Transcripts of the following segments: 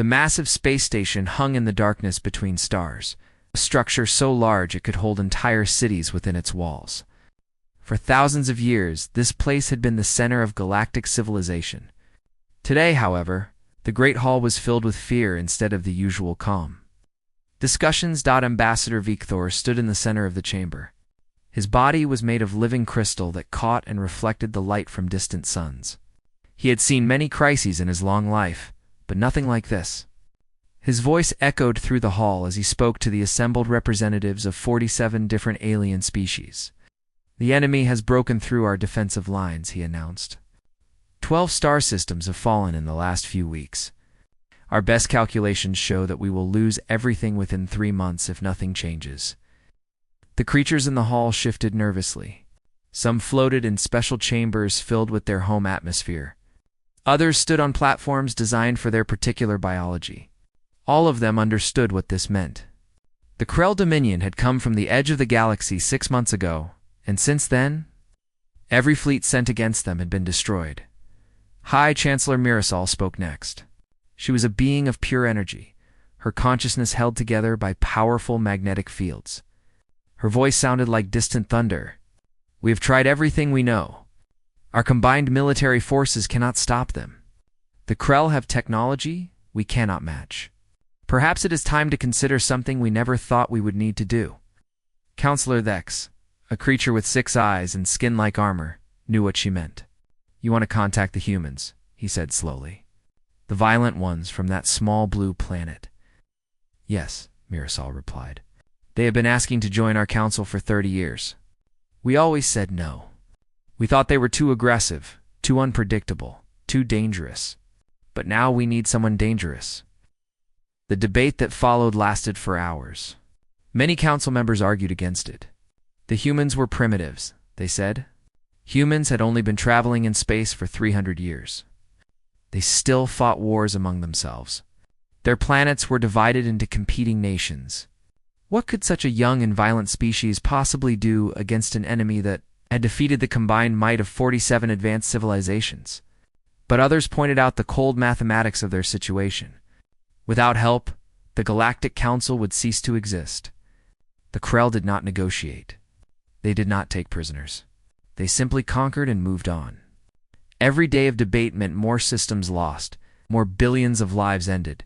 The massive space station hung in the darkness between stars, a structure so large it could hold entire cities within its walls. For thousands of years, this place had been the center of galactic civilization. Today, however, the Great Hall was filled with fear instead of the usual calm. Discussions. Ambassador Victor stood in the center of the chamber. His body was made of living crystal that caught and reflected the light from distant suns. He had seen many crises in his long life, but nothing like this. His voice echoed through the hall as he spoke to the assembled representatives of 47 different alien species. The enemy has broken through our defensive lines, he announced. 12 star systems have fallen in the last few weeks. Our best calculations show that we will lose everything within 3 months if nothing changes. The creatures in the hall shifted nervously. Some floated in special chambers filled with their home atmosphere. Others stood on platforms designed for their particular biology. All of them understood what this meant. The Krell Dominion had come from the edge of the galaxy 6 months ago, and since then, every fleet sent against them had been destroyed. High Chancellor Mirasol spoke next. She was a being of pure energy, her consciousness held together by powerful magnetic fields. Her voice sounded like distant thunder. We have tried everything we know. Our combined military forces cannot stop them. The Krell have technology we cannot match. Perhaps it is time to consider something we never thought we would need to do. Counselor Thex, a creature with 6 eyes and skin like armor, knew what she meant. You want to contact the humans, he said slowly. The violent ones from that small blue planet. Yes, Mirasol replied. They have been asking to join our council for 30 years. We always said no. We thought they were too aggressive, too unpredictable, too dangerous. But now we need someone dangerous. The debate that followed lasted for hours. Many council members argued against it. The humans were primitives, they said. Humans had only been traveling in space for 300 years. They still fought wars among themselves. Their planets were divided into competing nations. What could such a young and violent species possibly do against an enemy that had defeated the combined might of 47 advanced civilizations? But others pointed out the cold mathematics of their situation. Without help, the Galactic Council would cease to exist. The Krell did not negotiate. They did not take prisoners. They simply conquered and moved on. Every day of debate meant more systems lost, more billions of lives ended.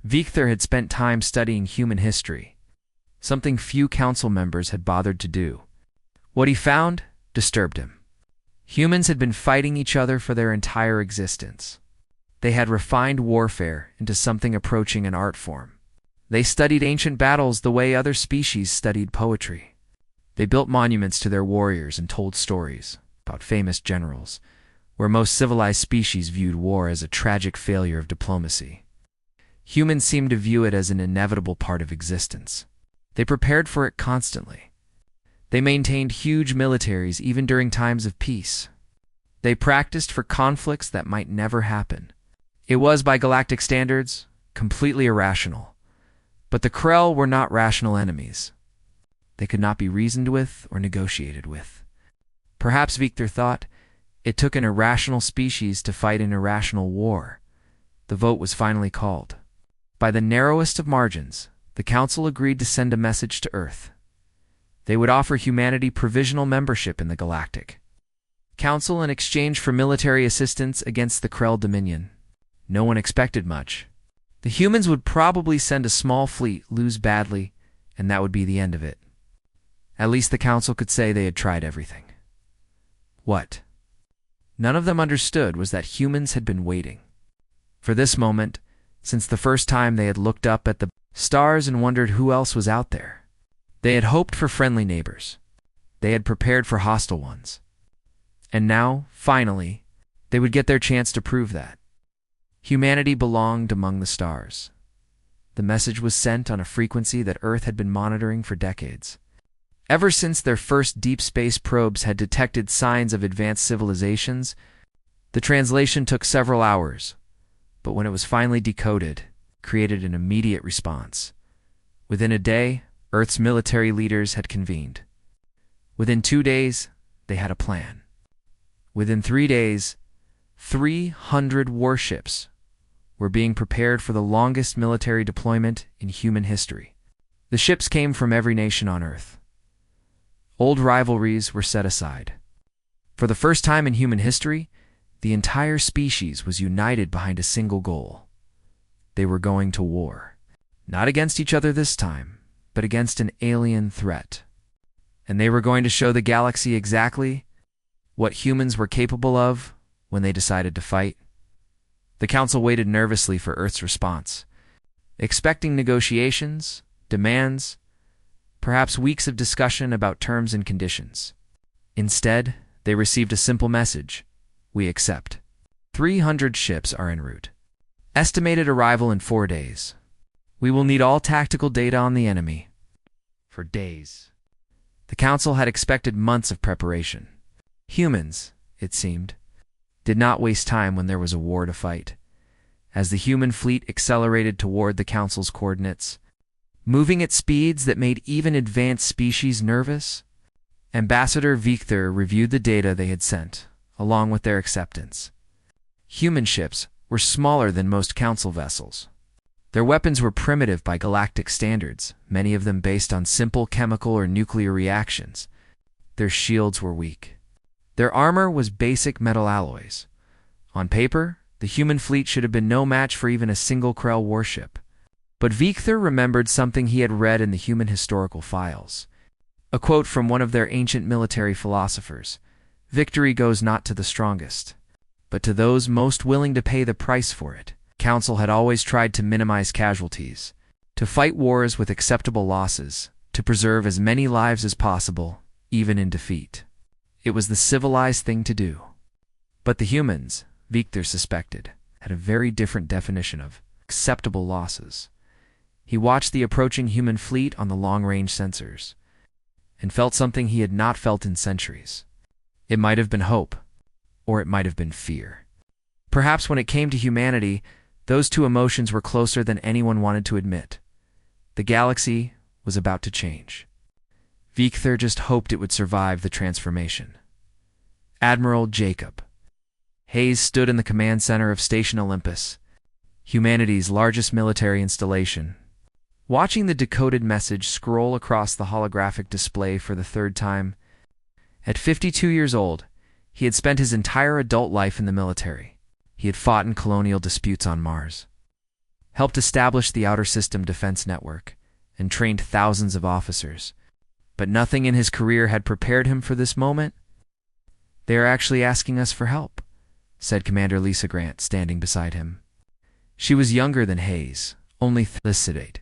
Victor had spent time studying human history, something few council members had bothered to do. What he found disturbed him. Humans had been fighting each other for their entire existence. They had refined warfare into something approaching an art form. They studied ancient battles the way other species studied poetry. They built monuments to their warriors and told stories about famous generals, where most civilized species viewed war as a tragic failure of diplomacy. Humans seemed to view it as an inevitable part of existence. They prepared for it constantly. They maintained huge militaries even during times of peace. They practiced for conflicts that might never happen. It was, by galactic standards, completely irrational. But the Krell were not rational enemies. They could not be reasoned with or negotiated with. Perhaps, Victor thought, it took an irrational species to fight an irrational war. The vote was finally called. By the narrowest of margins, the Council agreed to send a message to Earth. They would offer humanity provisional membership in the Galactic Council in exchange for military assistance against the Krell Dominion. No one expected much. The humans would probably send a small fleet, lose badly, and that would be the end of it. At least the Council could say they had tried everything. What none of them understood was that humans had been waiting for this moment since the first time they had looked up at the stars and wondered who else was out there. They had hoped for friendly neighbors. They had prepared for hostile ones. And now, finally, they would get their chance to prove that humanity belonged among the stars. The message was sent on a frequency that Earth had been monitoring for decades. Ever since their first deep space probes had detected signs of advanced civilizations, the translation took several hours, but when it was finally decoded, it created an immediate response. Within a day, Earth's military leaders had convened. Within 2 days, they had a plan. Within 3 days, 300 warships were being prepared for the longest military deployment in human history. The ships came from every nation on Earth. Old rivalries were set aside. For the first time in human history, the entire species was united behind a single goal. They were going to war. Not against each other this time, but against an alien threat. And they were going to show the galaxy exactly what humans were capable of when they decided to fight. The Council waited nervously for Earth's response, expecting negotiations, demands, perhaps weeks of discussion about terms and conditions. Instead, they received a simple message: we accept. 300 ships are en route. Estimated arrival in 4 days. We will need all tactical data on the enemy. For days. The Council had expected months of preparation. Humans, it seemed, did not waste time when there was a war to fight. As the human fleet accelerated toward the Council's coordinates, moving at speeds that made even advanced species nervous, Ambassador Victor reviewed the data they had sent, along with their acceptance. Human ships were smaller than most Council vessels. Their weapons were primitive by galactic standards, many of them based on simple chemical or nuclear reactions. Their shields were weak. Their armor was basic metal alloys. On paper, the human fleet should have been no match for even a single Krell warship. But Victor remembered something he had read in the human historical files. A quote from one of their ancient military philosophers: "Victory goes not to the strongest, but to those most willing to pay the price for it." Council had always tried to minimize casualties, to fight wars with acceptable losses, to preserve as many lives as possible, even in defeat. It was the civilized thing to do. But the humans, Victor suspected, had a very different definition of acceptable losses. He watched the approaching human fleet on the long-range sensors, and felt something he had not felt in centuries. It might have been hope, or it might have been fear. Perhaps when it came to humanity, those two emotions were closer than anyone wanted to admit. The galaxy was about to change. Victor just hoped it would survive the transformation. Admiral Jacob Hayes stood in the command center of Station Olympus, humanity's largest military installation, watching the decoded message scroll across the holographic display for the third time. At 52 years old, he had spent his entire adult life in the military. He had fought in colonial disputes on Mars, helped establish the Outer System Defense Network, and trained thousands of officers. But nothing in his career had prepared him for this moment. "They are actually asking us for help," said Commander Lisa Grant, standing beside him. She was younger than Hayes, only 38,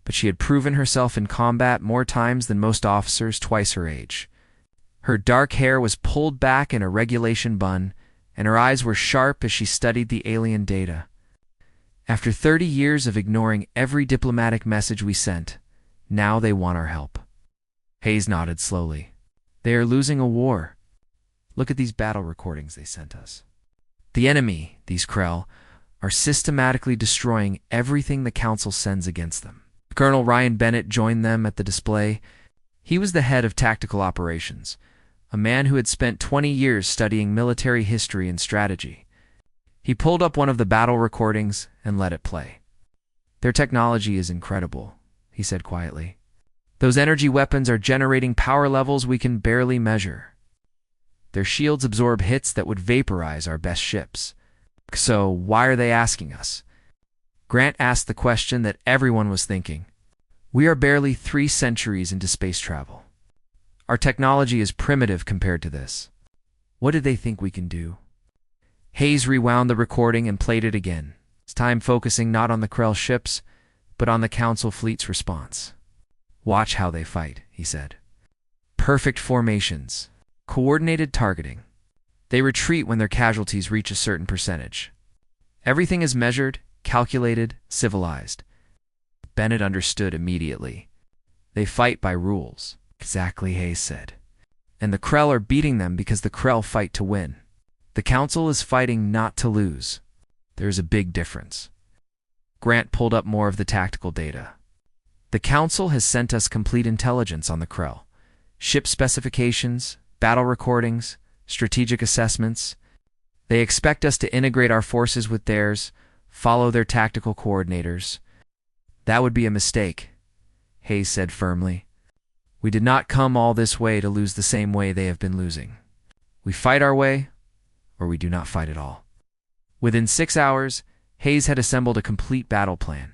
but she had proven herself in combat more times than most officers twice her age. Her dark hair was pulled back in a regulation bun, and her eyes were sharp as she studied the alien data. "After 30 years of ignoring every diplomatic message we sent, now they want our help." Hayes nodded slowly. "They are losing a war. Look at these battle recordings they sent us. The enemy, these Krell, are systematically destroying everything the Council sends against them." Colonel Ryan Bennett joined them at the display. He was the head of tactical operations, a man who had spent 20 years studying military history and strategy. He pulled up one of the battle recordings and let it play. "Their technology is incredible," he said quietly. "Those energy weapons are generating power levels we can barely measure. Their shields absorb hits that would vaporize our best ships. So why are they asking us?" Grant asked the question that everyone was thinking. "We are barely 3 centuries into space travel. Our technology is primitive compared to this. What did they think we can do?" Hayes rewound the recording and played it again, this time focusing not on the Krell ships, but on the Council fleet's response. "Watch how they fight," he said. "Perfect formations, coordinated targeting. They retreat when their casualties reach a certain percentage. Everything is measured, calculated, civilized." Bennett understood immediately. "They fight by rules." "Exactly," Hayes said. "And the Krell are beating them because the Krell fight to win. The Council is fighting not to lose. There is a big difference." Grant pulled up more of the tactical data. "The Council has sent us complete intelligence on the Krell. Ship specifications, battle recordings, strategic assessments. They expect us to integrate our forces with theirs, follow their tactical coordinators. That would be a mistake, Hayes said firmly. We did not come all this way to lose the same way they have been losing. We fight our way, or we do not fight at all. Within 6 hours, Hayes had assembled a complete battle plan.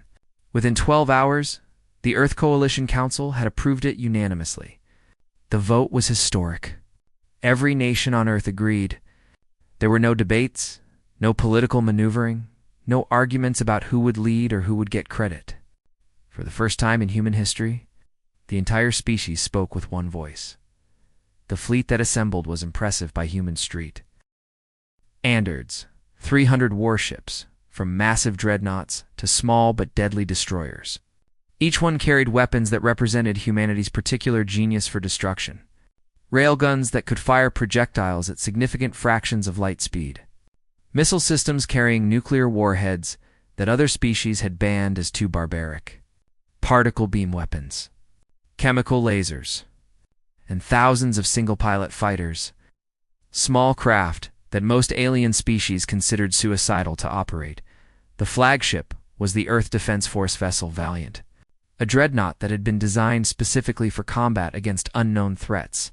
Within 12 hours, the Earth Coalition Council had approved it unanimously. The vote was historic. Every nation on Earth agreed. There were no debates, no political maneuvering, no arguments about who would lead or who would get credit. For the first time in human history, the entire species spoke with one voice. The fleet that assembled was impressive by human street. Androids, 300 warships, from massive dreadnoughts to small but deadly destroyers. Each one carried weapons that represented humanity's particular genius for destruction. Railguns that could fire projectiles at significant fractions of light speed. Missile systems carrying nuclear warheads that other species had banned as too barbaric. Particle beam weapons. Chemical lasers. And thousands of single-pilot fighters. Small craft that most alien species considered suicidal to operate. The flagship was the Earth Defense Force vessel Valiant, a dreadnought that had been designed specifically for combat against unknown threats.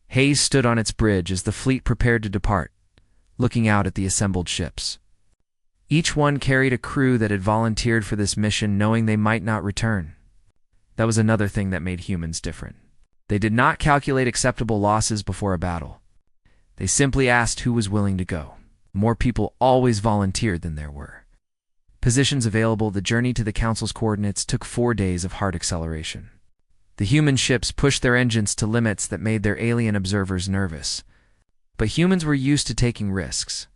Hayes stood on its bridge as the fleet prepared to depart, looking out at the assembled ships. Each one carried a crew that had volunteered for this mission knowing they might not return. That was another thing that made humans different. They did not calculate acceptable losses before a battle. They simply asked who was willing to go. More people always volunteered than there were. Positions available, the journey to the Council's coordinates took 4 days of hard acceleration. The human ships pushed their engines to limits that made their alien observers nervous. But humans were used to taking risks.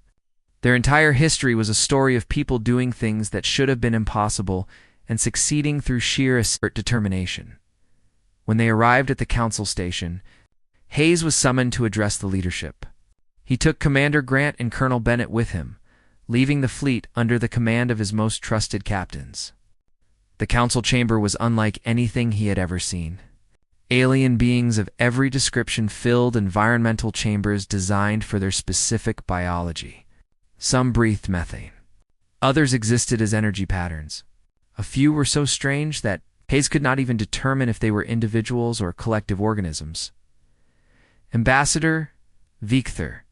Their entire history was a story of people doing things that should have been impossible and succeeding through sheer determination. When they arrived at the Council station, Hayes was summoned to address the leadership. He took Commander Grant and Colonel Bennett with him, leaving the fleet under the command of his most trusted captains. The council chamber was unlike anything he had ever seen. Alien beings of every description filled environmental chambers designed for their specific biology. Some breathed methane. Others existed as energy patterns. A few were so strange that Hayes could not even determine if they were individuals or collective organisms. Ambassador Victor,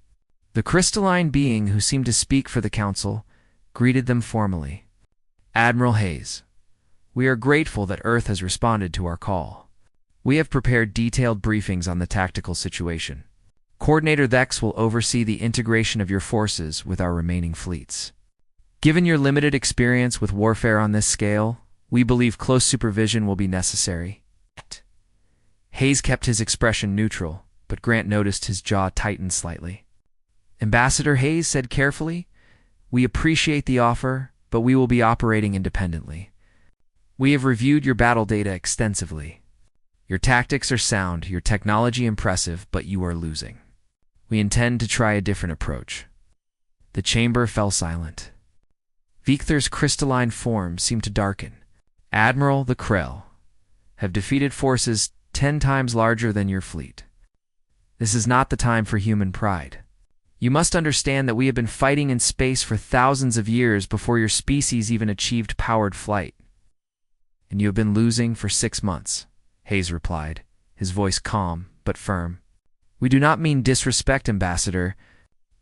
the crystalline being who seemed to speak for the council, greeted them formally. Admiral Hayes, we are grateful that Earth has responded to our call. We have prepared detailed briefings on the tactical situation. Coordinator Thex will oversee the integration of your forces with our remaining fleets. Given your limited experience with warfare on this scale, we believe close supervision will be necessary. Hayes kept his expression neutral, but Grant noticed his jaw tighten slightly. Ambassador Hayes said carefully, we appreciate the offer, but we will be operating independently. We have reviewed your battle data extensively. Your tactics are sound, your technology impressive, but you are losing. We intend to try a different approach. The chamber fell silent. Victor's crystalline form seemed to darken. Admiral the Krell have defeated forces 10 times larger than your fleet. This is not the time for human pride. You must understand that we have been fighting in space for thousands of years before your species even achieved powered flight. And you have been losing for 6 months, Hayes replied, his voice calm but firm. We do not mean disrespect, Ambassador,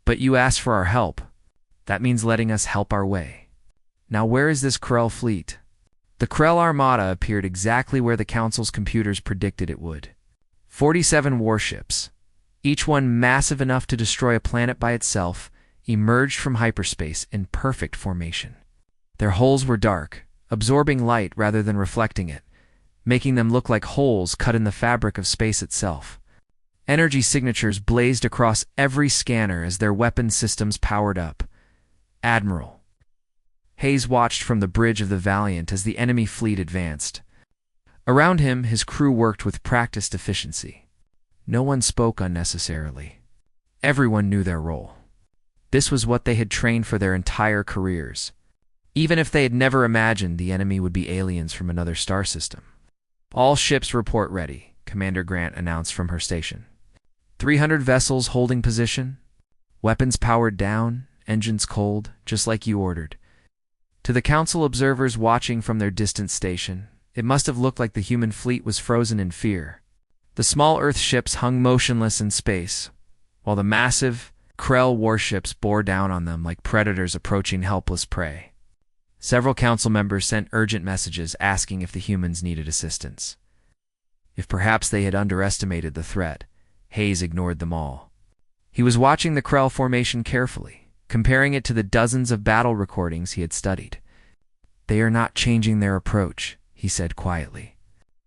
but you asked for our help. That means letting us help our way. Now where is this Krell fleet? The Krell Armada appeared exactly where the Council's computers predicted it would. 47 warships, each one massive enough to destroy a planet by itself, emerged from hyperspace in perfect formation. Their hulls were dark, absorbing light rather than reflecting it, making them look like holes cut in the fabric of space itself. Energy signatures blazed across every scanner as their weapon systems powered up. Admiral Hayes watched from the bridge of the Valiant as the enemy fleet advanced. Around him, his crew worked with practiced efficiency. No one spoke unnecessarily. Everyone knew their role. This was what they had trained for their entire careers, even if they had never imagined the enemy would be aliens from another star system. All ships report ready, Commander Grant announced from her station. 300 vessels holding position, weapons powered down, engines cold, just like you ordered. To the Council observers watching from their distant station, it must have looked like the human fleet was frozen in fear. The small Earth ships hung motionless in space, while the massive Krell warships bore down on them like predators approaching helpless prey. Several council members sent urgent messages asking if the humans needed assistance. If perhaps they had underestimated the threat, Hayes ignored them all. He was watching the Krell formation carefully, comparing it to the dozens of battle recordings he had studied. "They are not changing their approach," he said quietly.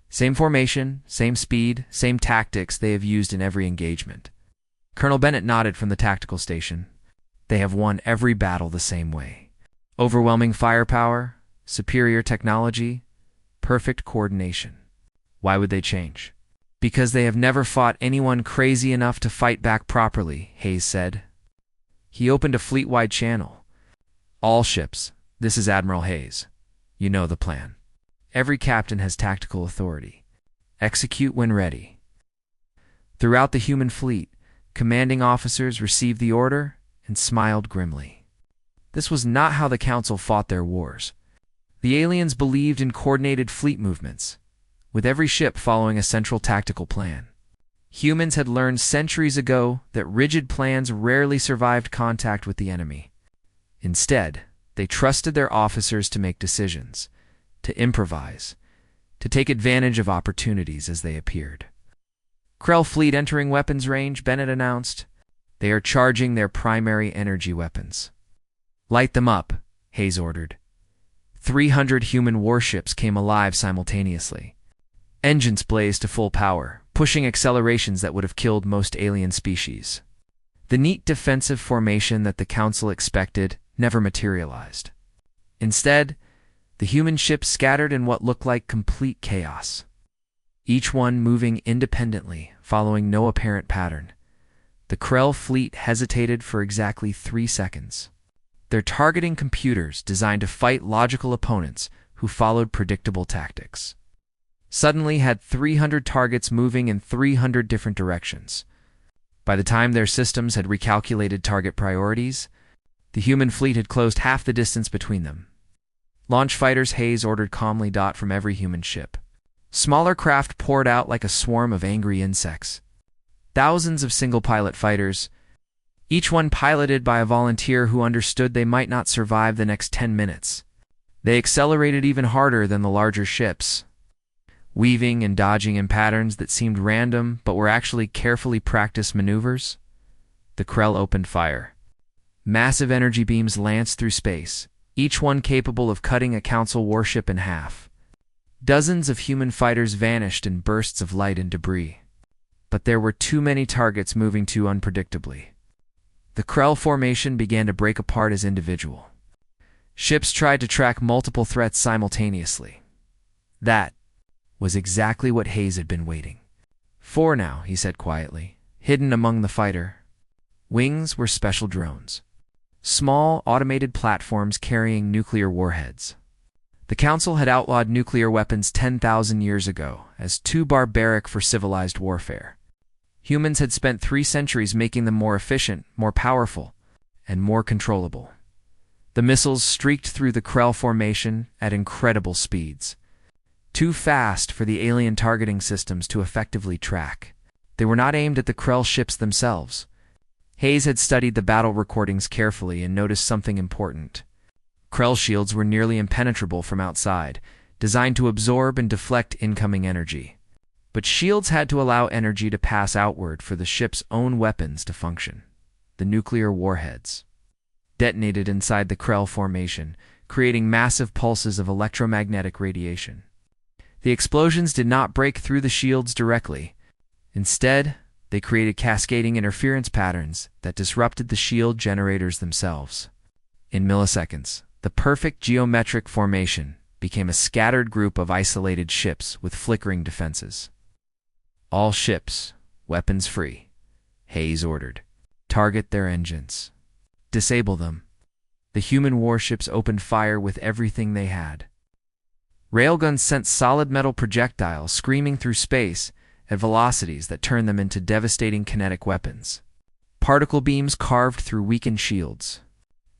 "Same formation, same speed, same tactics they have used in every engagement." Colonel Bennett nodded from the tactical station. "They have won every battle the same way. Overwhelming firepower, superior technology, perfect coordination. Why would they change?" "Because they have never fought anyone crazy enough to fight back properly," Hayes said. He opened a fleet-wide channel. "All ships, this is Admiral Hayes. You know the plan. Every captain has tactical authority. Execute when ready." Throughout the human fleet, commanding officers received the order and smiled grimly. This was not how the Council fought their wars. The aliens believed in coordinated fleet movements, with every ship following a central tactical plan. Humans had learned centuries ago that rigid plans rarely survived contact with the enemy. Instead, they trusted their officers to make decisions, to improvise, to take advantage of opportunities as they appeared. "Krell fleet entering weapons range," Bennett announced. "They are charging their primary energy weapons." "Light them up," Hayes ordered. 300 human warships came alive simultaneously. Engines blazed to full power, pushing accelerations that would have killed most alien species. The neat defensive formation that the Council expected never materialized. Instead, the human ships scattered in what looked like complete chaos, each one moving independently, following no apparent pattern. The Krell fleet hesitated for exactly 3 seconds. Their targeting computers designed to fight logical opponents who followed predictable tactics suddenly had 300 targets moving in 300 different directions. By the time their systems had recalculated target priorities, the human fleet had closed half the distance between them. Launch fighters, Hayes ordered calmly, dot from every human ship. Smaller craft poured out like a swarm of angry insects. Thousands of single-pilot fighters, each one piloted by a volunteer who understood they might not survive the next 10 minutes. They accelerated even harder than the larger ships, weaving and dodging in patterns that seemed random but were actually carefully practiced maneuvers. The Krell opened fire. Massive energy beams lanced through space, each one capable of cutting a Council warship in half. Dozens of human fighters vanished in bursts of light and debris. But there were too many targets moving too unpredictably. The Krell formation began to break apart as individual. Ships tried to track multiple threats simultaneously. That was exactly what Hayes had been waiting for now, he said quietly. Hidden among the fighter wings were special drones, small automated platforms carrying nuclear warheads. The Council had outlawed nuclear weapons 10,000 years ago as too barbaric for civilized warfare. Humans had spent 3 centuries making them more efficient, more powerful, and more controllable. The missiles streaked through the Krell formation at incredible speeds, too fast for the alien targeting systems to effectively track. They were not aimed at the Krell ships themselves. Hayes had studied the battle recordings carefully and noticed something important. Krell shields were nearly impenetrable from outside, designed to absorb and deflect incoming energy. But shields had to allow energy to pass outward for the ship's own weapons to function. The nuclear warheads detonated inside the Krell formation, creating massive pulses of electromagnetic radiation. The explosions did not break through the shields directly. Instead, they created cascading interference patterns that disrupted the shield generators themselves. In milliseconds, the perfect geometric formation became a scattered group of isolated ships with flickering defenses. "All ships, weapons free," Hayes ordered. "Target their engines. Disable them." The human warships opened fire with everything they had. Railguns sent solid metal projectiles screaming through space at velocities that turned them into devastating kinetic weapons. Particle beams carved through weakened shields.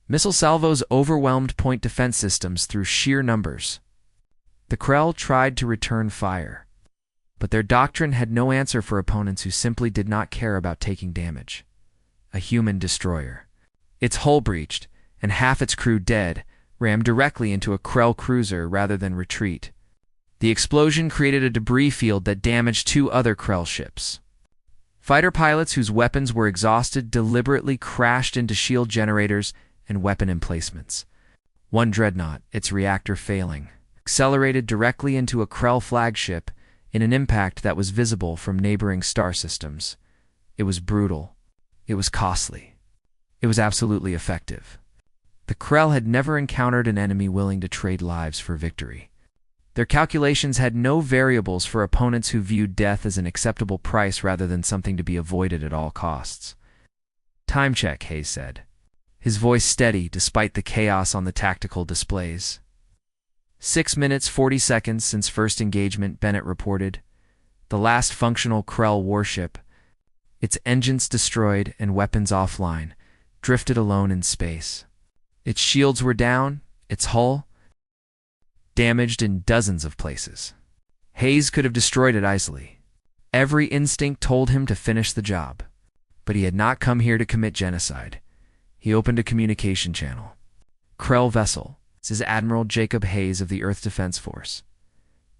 Missile salvos overwhelmed point defense systems through sheer numbers. The Krell tried to return fire, but their doctrine had no answer for opponents who simply did not care about taking damage. A human destroyer. Its hull breached, and half its crew dead, rammed directly into a Krell cruiser rather than retreat. The explosion created a debris field that damaged 2 other Krell ships. Fighter pilots whose weapons were exhausted deliberately crashed into shield generators and weapon emplacements. One dreadnought, its reactor failing, accelerated directly into a Krell flagship in an impact that was visible from neighboring star systems. It was brutal. It was costly. It was absolutely effective. The Krell had never encountered an enemy willing to trade lives for victory. Their calculations had no variables for opponents who viewed death as an acceptable price rather than something to be avoided at all costs. "Time check," Hayes said, his voice steady despite the chaos on the tactical displays. 6 minutes 40 seconds since first engagement, Bennett reported. The last functional Krell warship, its engines destroyed and weapons offline, drifted alone in space. Its shields were down, its hull damaged in dozens of places. Hayes could have destroyed it easily. Every instinct told him to finish the job. But he had not come here to commit genocide. He opened a communication channel. "Krell vessel, this is Admiral Jacob Hayes of the Earth Defense Force.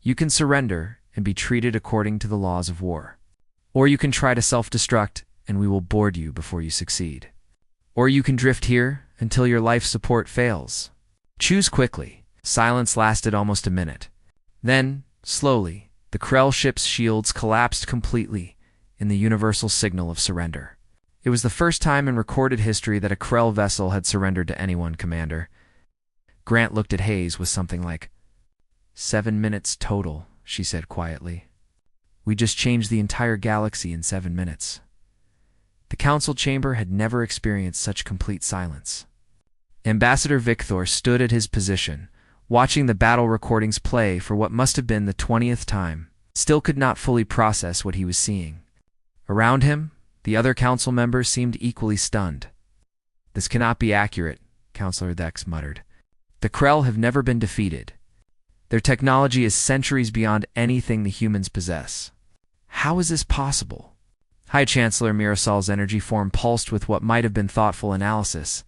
You can surrender and be treated according to the laws of war. Or you can try to self-destruct and we will board you before you succeed. Or you can drift here until your life support fails. Choose quickly." Silence lasted almost a minute. Then, slowly, the Krell ship's shields collapsed completely in the universal signal of surrender. It was the first time in recorded history that a Krell vessel had surrendered to anyone, Commander. Grant looked at Hayes with something like, 7 minutes total, she said quietly. We just changed the entire galaxy in 7 minutes. The council chamber had never experienced such complete silence. Ambassador Victor stood at his position, watching the battle recordings play for what must have been the 20th time, still could not fully process what he was seeing. Around him, the other council members seemed equally stunned. "This cannot be accurate," Councillor Dex muttered. "The Krell have never been defeated. Their technology is centuries beyond anything the humans possess. How is this possible?" High Chancellor Mirasol's energy form pulsed with what might have been thoughtful analysis.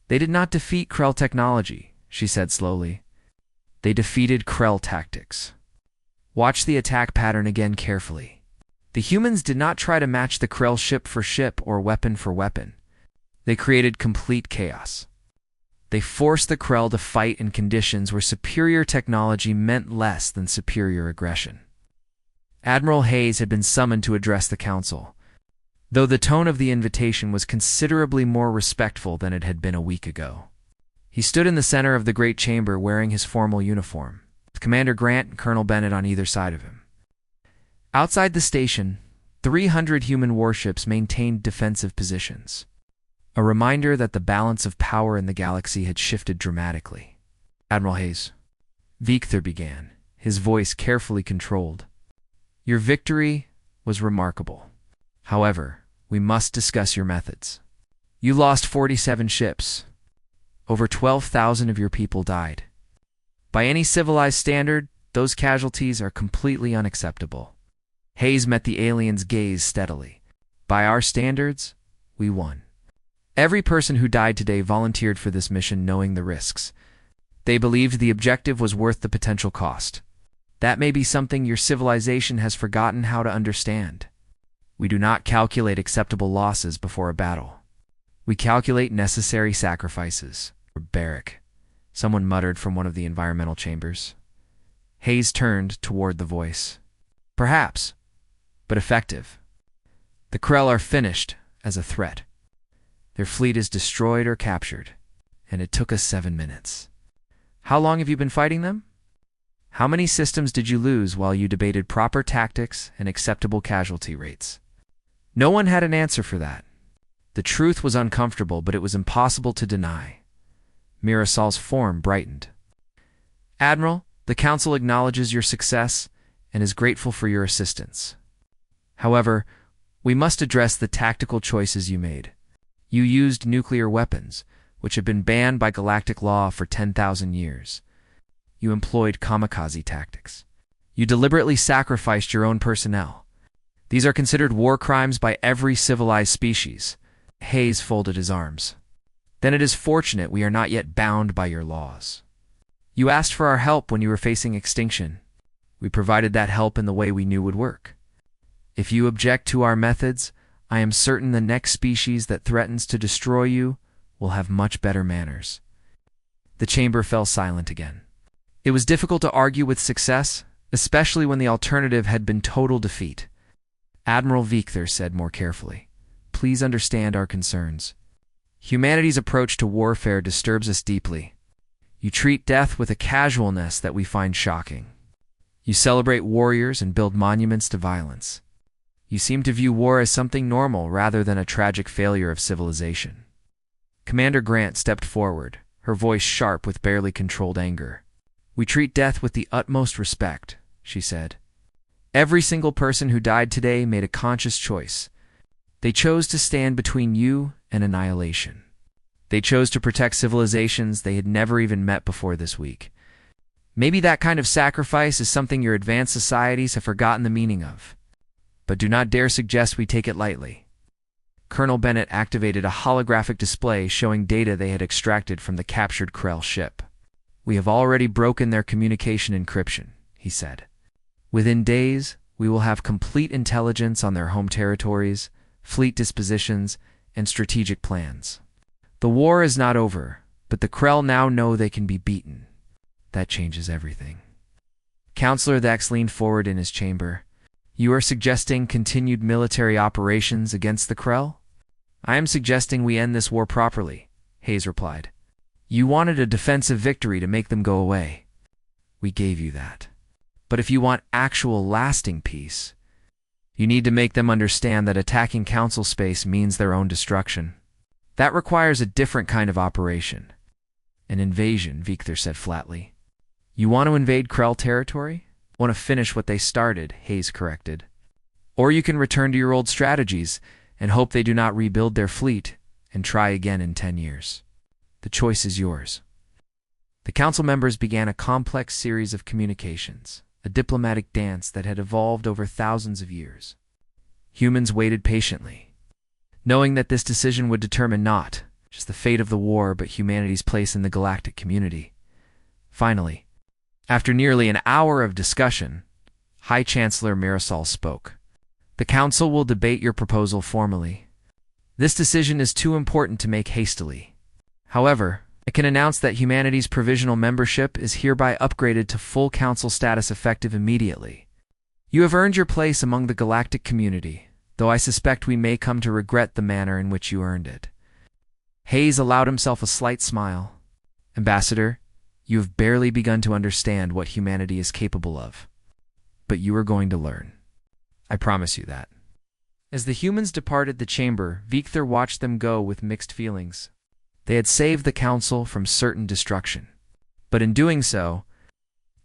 "They did not defeat Krell technology," she said slowly. "They defeated Krell tactics. Watch the attack pattern again carefully. The humans did not try to match the Krell ship for ship or weapon for weapon. They created complete chaos. They forced the Krell to fight in conditions where superior technology meant less than superior aggression." Admiral Hayes had been summoned to address the council, though the tone of the invitation was considerably more respectful than it had been a week ago. He stood in the center of the great chamber wearing his formal uniform, with Commander Grant and Colonel Bennett on either side of him. Outside the station, 300 human warships maintained defensive positions, a reminder that the balance of power in the galaxy had shifted dramatically. "Admiral Hayes," Victor began, his voice carefully controlled, "your victory was remarkable. However, we must discuss your methods. You lost 47 ships. Over 12,000 of your people died. By any civilized standard, those casualties are completely unacceptable." Hayes met the alien's gaze steadily. "By our standards, we won. Every person who died today volunteered for this mission knowing the risks. They believed the objective was worth the potential cost. That may be something your civilization has forgotten how to understand. We do not calculate acceptable losses before a battle. We calculate necessary sacrifices." "Barbaric," someone muttered from one of the environmental chambers. Hayes turned toward the voice. "Perhaps, but effective. The Krell are finished as a threat. Their fleet is destroyed or captured, and it took us 7 minutes. How long have you been fighting them? How many systems did you lose while you debated proper tactics and acceptable casualty rates?" No one had an answer for that. The truth was uncomfortable, but it was impossible to deny. Mirasol's form brightened. "Admiral, the Council acknowledges your success and is grateful for your assistance. However, we must address the tactical choices you made. You used nuclear weapons, which had been banned by galactic law for 10,000 years. You employed kamikaze tactics. You deliberately sacrificed your own personnel. These are considered war crimes by every civilized species. Hayes folded his arms. Then it is fortunate we are not yet bound by your laws. You asked for our help when you were facing extinction. We provided that help in the way we knew would work. If you object to our methods, I am certain the next species that threatens to destroy you will have much better manners. The chamber fell silent again. It was difficult to argue with success, especially when the alternative had been total defeat. Admiral Victor said more carefully, "Please understand our concerns. Humanity's approach to warfare disturbs us deeply. You treat death with a casualness that we find shocking. You celebrate warriors and build monuments to violence. You seem to view war as something normal rather than a tragic failure of civilization." Commander Grant stepped forward, her voice sharp with barely controlled anger. "We treat death with the utmost respect," she said. "Every single person who died today made a conscious choice. They chose to stand between you and annihilation. They chose to protect civilizations they had never even met before this week. Maybe that kind of sacrifice is something your advanced societies have forgotten the meaning of. But do not dare suggest we take it lightly." Colonel Bennett activated a holographic display showing data they had extracted from the captured Krell ship. "We have already broken their communication encryption," he said. "Within days, we will have complete intelligence on their home territories, fleet dispositions, and strategic plans. The war is not over, but the Krell now know they can be beaten. That changes everything." Counselor Thax leaned forward in his chamber. "You are suggesting continued military operations against the Krell?" "I am suggesting we end this war properly," Hayes replied. "You wanted a defensive victory to make them go away. We gave you that. But if you want actual lasting peace, you need to make them understand that attacking Council space means their own destruction. That requires a different kind of operation." "An invasion," Victor said flatly. "You want to invade Krell territory?" "Want to finish what they started," Hayes corrected. "Or you can return to your old strategies and hope they do not rebuild their fleet and try again in 10 years. The choice is yours." The council members began a complex series of communications, a diplomatic dance that had evolved over thousands of years. Humans waited patiently, knowing that this decision would determine not just the fate of the war, but humanity's place in the galactic community. Finally, after nearly an hour of discussion, High Chancellor Mirasol spoke. "The Council will debate your proposal formally. This decision is too important to make hastily. However, I can announce that humanity's provisional membership is hereby upgraded to full Council status effective immediately. You have earned your place among the galactic community, though I suspect we may come to regret the manner in which you earned it." Hayes allowed himself a slight smile. "Ambassador, you have barely begun to understand what humanity is capable of. But you are going to learn. I promise you that." As the humans departed the chamber, Victor watched them go with mixed feelings. They had saved the Council from certain destruction. But in doing so,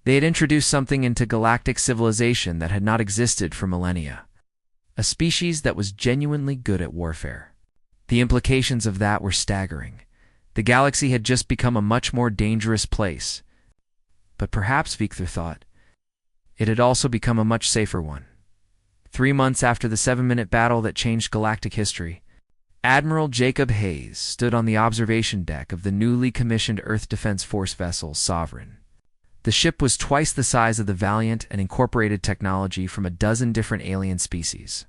they had introduced something into galactic civilization that had not existed for millennia. A species that was genuinely good at warfare. The implications of that were staggering. The galaxy had just become a much more dangerous place. But perhaps, Victor thought, it had also become a much safer one. 3 months after the 7-minute battle that changed galactic history, Admiral Jacob Hayes stood on the observation deck of the newly commissioned Earth Defense Force vessel Sovereign. The ship was twice the size of the Valiant and incorporated technology from a dozen different alien species.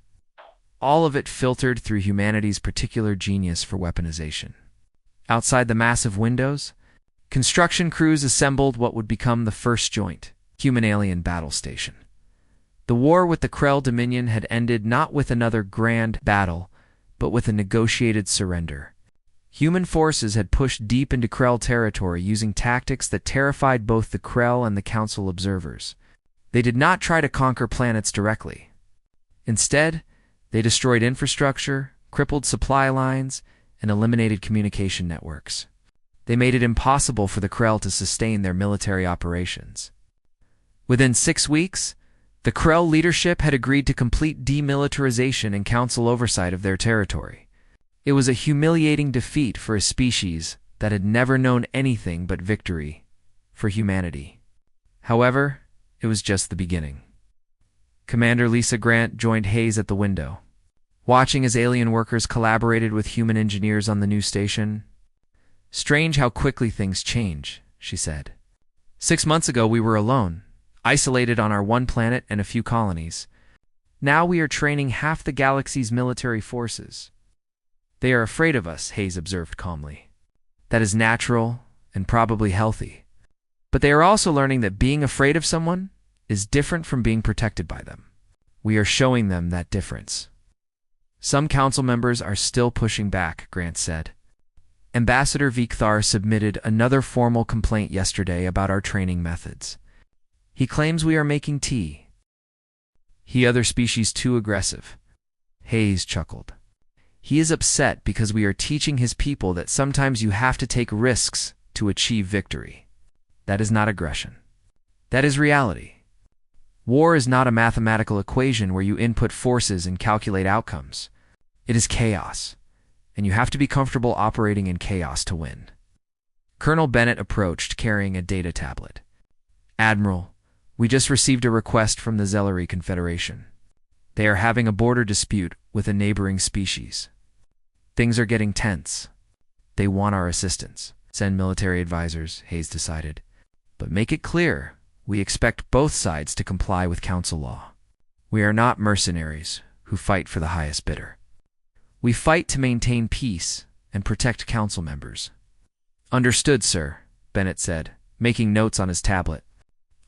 All of it filtered through humanity's particular genius for weaponization. Outside the massive windows, construction crews assembled what would become the first joint human-alien battle station. The war with the Krell Dominion had ended not with another grand battle, but with a negotiated surrender. Human forces had pushed deep into Krell territory using tactics that terrified both the Krell and the Council observers. They did not try to conquer planets directly. Instead, they destroyed infrastructure, crippled supply lines, and eliminated communication networks. They made it impossible for the Krell to sustain their military operations. Within 6 weeks, the Krell leadership had agreed to complete demilitarization and Council oversight of their territory. It was a humiliating defeat for a species that had never known anything but victory for humanity. However, it was just the beginning. Commander Lisa Grant joined Hayes at the window, watching as alien workers collaborated with human engineers on the new station. "Strange how quickly things change," she said. 6 months ago we were alone, isolated on our one planet and a few colonies. Now we are training half the galaxy's military forces. "They are afraid of us," Hayes observed calmly. "That is natural and probably healthy. But they are also learning that being afraid of someone is different from being protected by them. We are showing them that difference." "Some council members are still pushing back," Grant said. "Ambassador Vikthar submitted another formal complaint yesterday about our training methods. He claims we are making tea. He other species too aggressive." Hayes chuckled. "He is upset because we are teaching his people that sometimes you have to take risks to achieve victory. That is not aggression. That is reality. War is not a mathematical equation where you input forces and calculate outcomes. It is chaos, and you have to be comfortable operating in chaos to win." Colonel Bennett approached, carrying a data tablet. "Admiral, we just received a request from the Zellery Confederation. They are having a border dispute with a neighboring species. Things are getting tense. They want our assistance." "Send military advisors," Hayes decided. "But make it clear, we expect both sides to comply with council law. We are not mercenaries who fight for the highest bidder. We fight to maintain peace and protect council members." "Understood, sir," Bennett said, making notes on his tablet.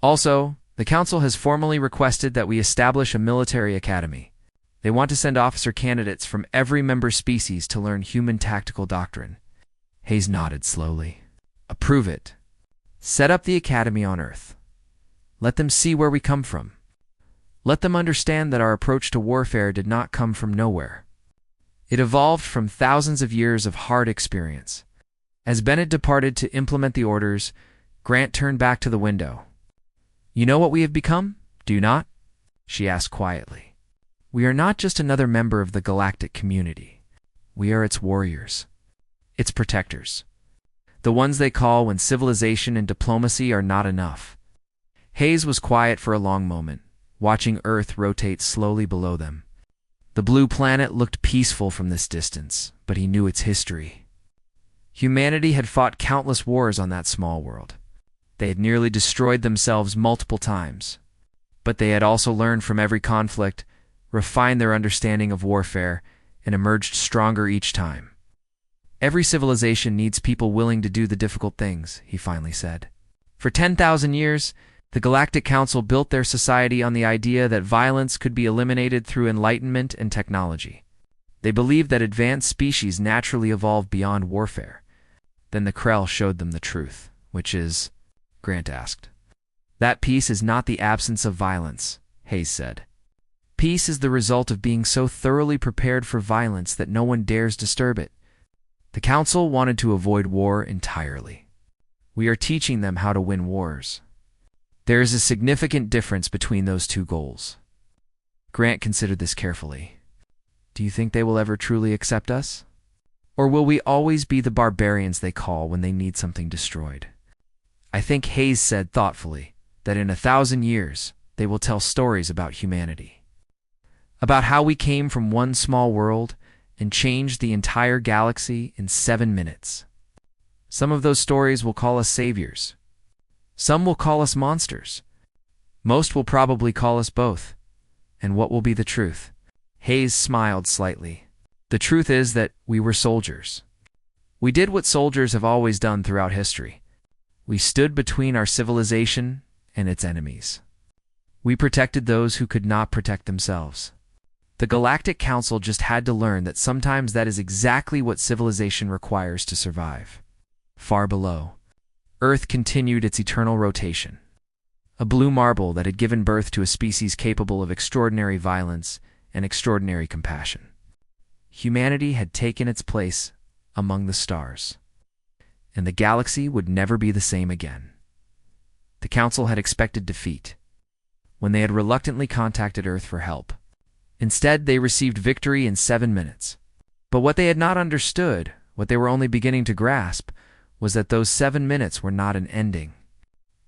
"Also, the council has formally requested that we establish a military academy. They want to send officer candidates from every member species to learn human tactical doctrine." Hayes nodded slowly. "Approve it. Set up the academy on Earth. Let them see where we come from. Let them understand that our approach to warfare did not come from nowhere. It evolved from thousands of years of hard experience." As Bennett departed to implement the orders, Grant turned back to the window. "You know what we have become, do you not?" she asked quietly. "We are not just another member of the galactic community. We are its warriors, its protectors. The ones they call when civilization and diplomacy are not enough." Hayes was quiet for a long moment, watching Earth rotate slowly below them. The blue planet looked peaceful from this distance, but he knew its history. Humanity had fought countless wars on that small world. They had nearly destroyed themselves multiple times. But they had also learned from every conflict, refined their understanding of warfare, and emerged stronger each time. "Every civilization needs people willing to do the difficult things," he finally said. "For 10,000 years, the Galactic Council built their society on the idea that violence could be eliminated through enlightenment and technology. They believed that advanced species naturally evolved beyond warfare. Then the Krell showed them the truth, which is," Grant asked. "That peace is not the absence of violence," Hayes said. "Peace is the result of being so thoroughly prepared for violence that no one dares disturb it. The Council wanted to avoid war entirely. We are teaching them how to win wars. There is a significant difference between those two goals." Grant considered this carefully. "Do you think they will ever truly accept us? Or will we always be the barbarians they call when they need something destroyed?" "I think," Hayes said thoughtfully, "that in 1,000 years, they will tell stories about humanity. About how we came from one small world and changed the entire galaxy in 7 minutes. Some of those stories will call us saviors. Some will call us monsters. Most will probably call us both. And what will be the truth?" Hayes smiled slightly. "The truth is that we were soldiers. We did what soldiers have always done throughout history. We stood between our civilization and its enemies. We protected those who could not protect themselves. The Galactic Council just had to learn that sometimes that is exactly what civilization requires to survive." Far below, Earth continued its eternal rotation. A blue marble that had given birth to a species capable of extraordinary violence and extraordinary compassion. Humanity had taken its place among the stars, and the galaxy would never be the same again. The Council had expected defeat when they had reluctantly contacted Earth for help. Instead, they received victory in 7 minutes. But what they had not understood, what they were only beginning to grasp, was that those 7 minutes were not an ending.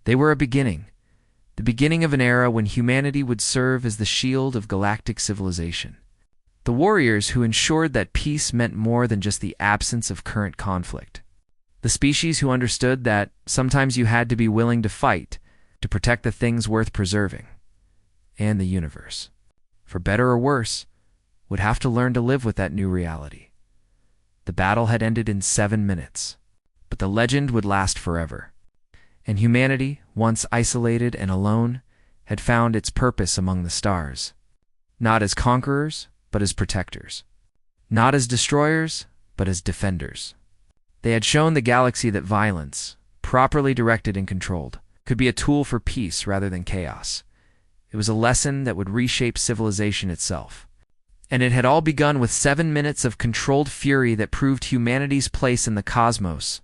They were a beginning, the beginning of an era when humanity would serve as the shield of galactic civilization. The warriors who ensured that peace meant more than just the absence of current conflict. The species who understood that sometimes you had to be willing to fight to protect the things worth preserving. And the universe, for better or worse, would have to learn to live with that new reality. The battle had ended in 7 minutes, but the legend would last forever. And humanity, once isolated and alone, had found its purpose among the stars. Not as conquerors, but as protectors. Not as destroyers, but as defenders. They had shown the galaxy that violence, properly directed and controlled, could be a tool for peace rather than chaos. It was a lesson that would reshape civilization itself. And it had all begun with 7 minutes of controlled fury that proved humanity's place in the cosmos,